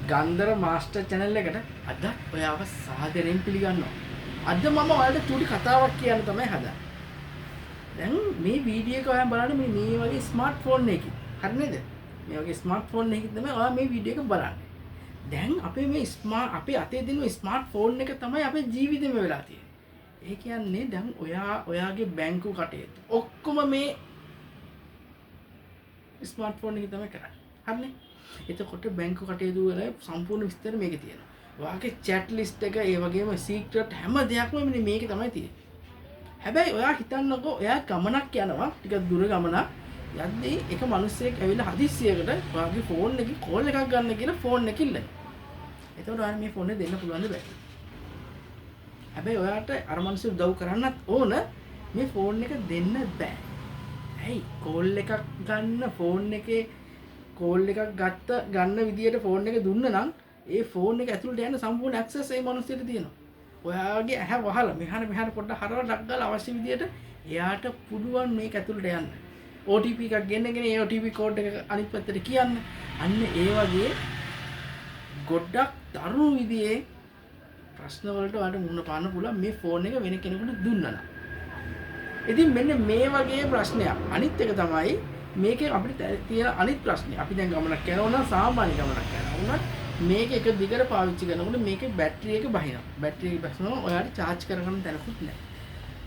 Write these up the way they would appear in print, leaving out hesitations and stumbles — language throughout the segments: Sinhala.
ගන්ධර මාස්ටර් channel එකට අද ඔයාව සාදරයෙන් පිළිගන්නවා. අද මම ඔයාලට චූටි කතාවක් කියන්න තමයි හදන්නේ. දැන් මේ වීඩියෝ එක ඔයා බලන්න මේ වගේ ස්මාර්ට්ෆෝන් එකකින්. හරි නේද? මේ වගේ ස්මාර්ට්ෆෝන් එකකින් තමයි ඔයා මේ වීඩියෝ එක බලන්නේ. දැන් අපේ මේ අපේ අතේ තියෙන ස්මාර්ට්ෆෝන් එක තමයි අපේ ජීවිතේම වෙලා තියෙන්නේ. ඒ කියන්නේ දැන් ඔයාගේ බැංකු කටයුතු ඔක්කොම මේ ස්මාර්ට්ෆෝන් එකේ තමයි කරන්නේ. හරිනේ? එතකොට බැංකු කටයුතු වල සම්පූර්ණ විස්තර මේකේ තියෙනවා. ඔයාගේ chat list එක ඒ වගේම secret හැම දෙයක්ම මේකේ තමයි තියෙන්නේ. හැබැයි ඔයා හිතන්නකෝ ඔයා ගමනක් යනවා ටිකක් දුර ගමනක් යද්දී එක මිනිස්සෙක් ඇවිල්ලා හදිස්සියකට ඔයාගේ ෆෝන් එකේ කෝල් එකක් ගන්න කියලා ෆෝන් එක ඉල්ලනවා. එතකොට ඔයාලා මේ ෆෝන් එක දෙන්න පුළුවන්ද බැහැ. හැබැයි ඔයාට අර මිනිස්සු උදව් කරන්නත් ඕන මේ ෆෝන් එක දෙන්න බෑ. ඇයි කෝල් එකක් ගන්න ෆෝන් එකේ කෝල් එකක් ගන්න විදියට ෆෝන් එක දුන්න නම් ඒ ෆෝන් එක ඇතුළට යන සම්පූර්ණ ඇක්සස් ඒ මිනිස්සුන්ට තියෙනවා. ඔයාගේ ඇහැ වහලා මෙහාට පොඩ්ඩක් හරවලා ඩක් ගාලා අවශ්‍ය විදියට එයාට පුළුවන් මේක ඇතුළට යන්න. OTP එකක් ගෙන්නගෙන ඒ OTP කෝඩ් එක අනිත් පැත්තට කියන්න. අන්න ඒ වගේ ගොඩක් දරුණු විදිහේ ප්‍රශ්න වලට ඔයාලට මුහුණ පාන්න පුළුවන් මේ ෆෝන් එක වෙන කෙනෙකුට දුන්නා නම්. ඉතින් මෙන්න මේ වගේ ප්‍රශ්නයක්. අනිත් එක තමයි මේකේ අපිට තියෙන අනිත් ප්‍රශ්නේ. අපි දැන් ගමනක් යනවා නම් සාමාන්‍ය ගමනක් යනවා වුණත් මේක එක දිගට පාවිච්චි කරනකොට මේකේ බැටරි එක බහිනවා. බැටරි එක බහිනවා ඔයාලට charge කරගන්න තැනකුත් නැහැ.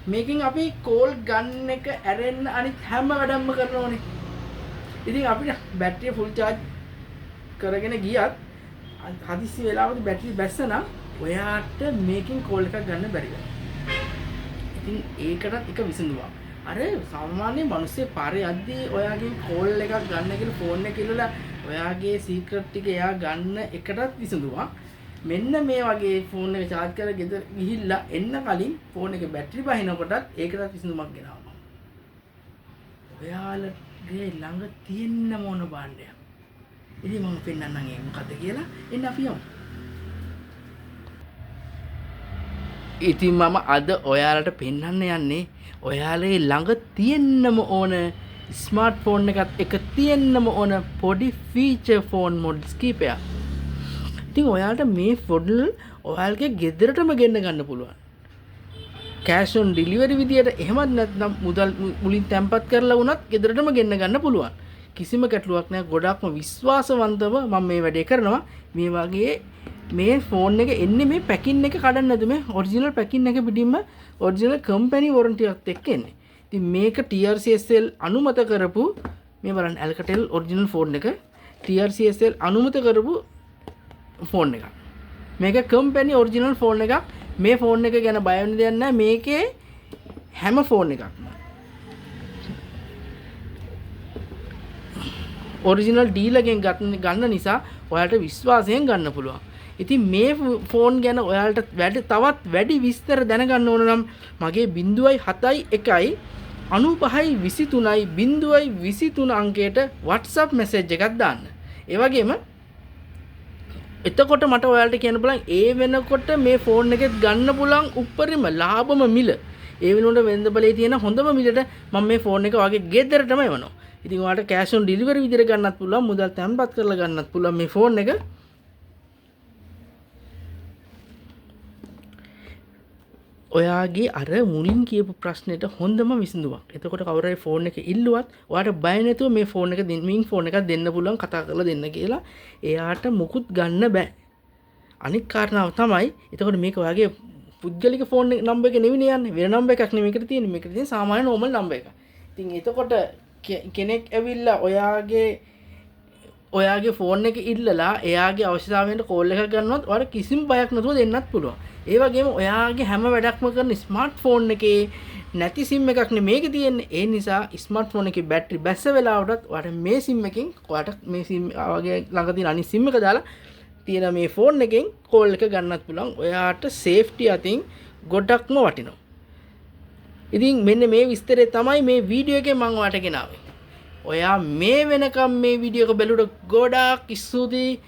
මේකෙන් අපි කෝල් ගන්න එක ඇරෙන්න අනිත් හැම වැඩක්ම කරන්න ඕනේ. ඉතින් අපිට බැටරිය ෆුල් charge කරගෙන ගියත් හදිස්සි වෙලාවක බැටරි බැස්සනම් ඔයාට මේකෙන් කෝල් එකක් ගන්න බැරි වෙනවා. ඉතින් ඒකටත් එක විසඳුමක්. අර සාමාන්‍ය මිනිස්සේ පාරේ යද්දී ඔයාගේ කෝල් එකක් ගන්න කියලා ෆෝන් එක ඉල්ලලා ඔයාගේ සීක්‍රට් ටික එයා ගන්න එකටත් විසඳුමක්. මෙන්න මේ වගේ ෆෝන් එක charge කරලා ගෙදර ගිහිල්ලා එන්න කලින් ෆෝන් එකේ බැටරි බහිනකොටත් ඒකටත් විසඳුමක් ගෙනාවා. ඔයාලගේ ළඟ තියෙන මොන භාණ්ඩයක්. ඉතින් මම පෙන්නන්නම් ඒක මොකද්ද කියලා. එන්න අපි යමු. ඉතින් මම අද ඔයාලට පෙන්වන්න යන්නේ ඔයාලේ ළඟ තියෙන්නම ඕන ස්මාර්ට්ෆෝන් එකත් එක තියෙන්නම ඕන පොඩි ෆීචර් ෆෝන් මොඩ්ස් කීපයක්. ඉතින් ඔයාලට මේ ෆොඩල් ඔයාලගේ ගෙදරටම ගෙන්න ගන්න පුළුවන්. කෑෂ් ඔන් ඩෙලිවරි විදියට එහෙමත් නැත්නම් මුදල් මුලින් තැන්පත් කරලා වුණත් ගෙදරටම ගෙන්න ගන්න පුළුවන්. කිසිම ගැටලුවක් නැහැ. ගොඩක්ම විශ්වාසවන්තව මම මේ වැඩේ කරනවා. මේ වගේ මේ ෆෝන් එක එන්නේ මේ පැකින් එක කඩන්න නැතු මේ ඔරිජිනල් පැකින් එක පිටින්ම ඔරිජිනල් කම්පැනි වොරන්ටි එකත් එක්ක එන්නේ. ඉතින් මේක TRCSL අනුමත කරපු මේ බලන්න Alcatel ඔරිජිනල් ෆෝන් එක TRCSL අනුමත කරපු ෆෝන් එකක්. මේක කම්පැනි ඔරිජිනල් ෆෝන් එකක්. මේ ෆෝන් එක ගැන බය වෙන්න දෙයක් නැහැ. මේකේ හැම ෆෝන් එකක්ම ඔරිජිනල් ඩීලර්ගෙන් ගන්න නිසා ඔයාලට විශ්වාසයෙන් ගන්න පුළුවන්. ඉතින් මේ ෆෝන් ගැන ඔයාලට තවත් වැඩි විස්තර දැනගන්න ඕන නම් මගේ 071 95 23 023 අංකයට WhatsApp message එකක් දාන්න. ඒ වගේම එතකොට මට ඔයාලට කියන්න පුළුවන් ඒ වෙනකොට මේ ෆෝන් එකෙත් ගන්න පුළුවන් උපරිම ලාභම මිල. ඒ වෙනුවට වෙළඳපොලේ තියෙන හොඳම මිලට මම මේ ෆෝන් එක ඔයාගේ ගෙදරටම එවනවා. ඉතින් ඔයාලට cash on delivery විදිහට ගන්නත් පුළුවන්, මුදල් තැන්පත් කරලා ගන්නත් පුළුවන් මේ ෆෝන් එක. ඔයාගේ අර මුලින් කියපු ප්‍රශ්නෙට හොඳම විසඳුමක්. එතකොට කවුරු හරි ෆෝන් එක ඉල්ලුවත් ඔයාට බය නැතුව මේ ෆෝන් එක ෆෝන් එකක් දෙන්න පුළුවන්, කතා කරලා දෙන්න කියලා. එයාට මුකුත් ගන්න බෑ. අනිත් කාරණාව තමයි එතකොට මේක ඔයාගේ පුද්ගලික ෆෝන් නම්බර් එක නෙවෙයි යන්නේ. වෙන නම්බර් එකක් නෙවෙයි මේකට තියෙන්නේ. මේකට තියෙන සාමාන්‍ය normal නම්බර් එක. ඉතින් එතකොට කෙනෙක් ඇවිල්ලා ඔයාගේ ෆෝන් එක ඉල්ලලා එයාගේ අවශ්‍යතාවයට කෝල් එකක් ගන්නවත් ඔයාලට කිසිම බයක් නැතුව දෙන්නත් පුළුවන්. ඒ වගේම ඔයාගේ හැම වැඩක්ම කරන ස්මාර්ට්ෆෝන් එකේ නැති සිම් එකක් නේ මේකේ තියෙන්නේ. ඒ නිසා ස්මාර්ට්ෆෝන් එකේ බැටරි බැස්ස වෙලාවටත් ඔයාලට මේ සිම් එකෙන් ඔයාලට මේ සිම් වගේ ළඟ තියෙන අනිත් සිම් එක දාලා තියෙන මේ ෆෝන් එකෙන් කෝල් එක ගන්නත් පුළුවන්. ඔයාට සේෆ්ටි අතින් ගොඩක්ම වටිනවා. ඉතින් මෙන්න මේ විස්තරය තමයි මේ වීඩියෝ එකේ මම ඔයාලට ගෙනාවේ. ඔයා මේ වෙනකම් මේ වීඩියෝ එක බැලුවට ගොඩාක් ස්තුතියි.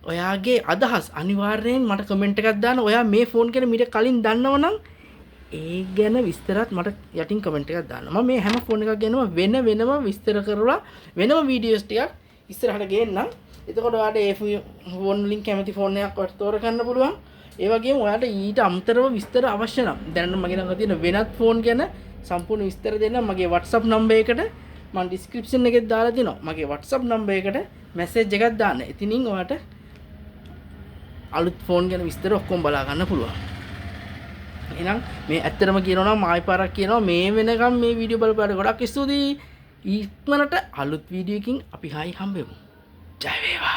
ඔයාගේ අදහස් අනිවාර්යෙන් මට කමෙන්ට් එකක් දාන්න. ඔයා මේ ෆෝන් ගැන මීට කලින් දන්නවනම් ඒ ගැන විස්තරත් මට යටින් කමෙන්ට් එකක් දාන්න. මම මේ හැම ෆෝන් එකක් ගැනම වෙනම විස්තර කරලා වෙනම වීඩියෝස් ටිකක් ඉස්සරහට ගේන්නම්. එතකොට ඔයාලට ඒ ෆෝන් වලින් කැමති ෆෝන් එකක් තෝරා ගන්න පුළුවන්. ඒ වගේම ඔයාලට ඊට අමතරව විස්තර අවශ්‍ය නම් දැනට මගේ ළඟ තියෙන වෙනත් ෆෝන් ගැන සම්පූර්ණ විස්තර දෙන්න මගේ WhatsApp නම්බර් එකට මම ඩිස්ක්‍රිප්ෂන් එකේ දාලා දෙනවා. මගේ WhatsApp නම්බර් එකට මැසේජ් එකක් දාන්න. ඉතින් ඔයාලට අලුත් ෆෝන් ගැන විස්තර ඔක්කොම බලා ගන්න පුළුවන්. එහෙනම් මේ ඇත්තටම කියනවා නම් ආයෙ පාරක් කියනවා මේ වෙනකම් මේ වීඩියෝ බලපෑට ගොඩක් ස්තුතියි. ඊත්මනට අලුත් වීඩියෝ එකකින් අපි හම්බෙමු. ජය වේවා.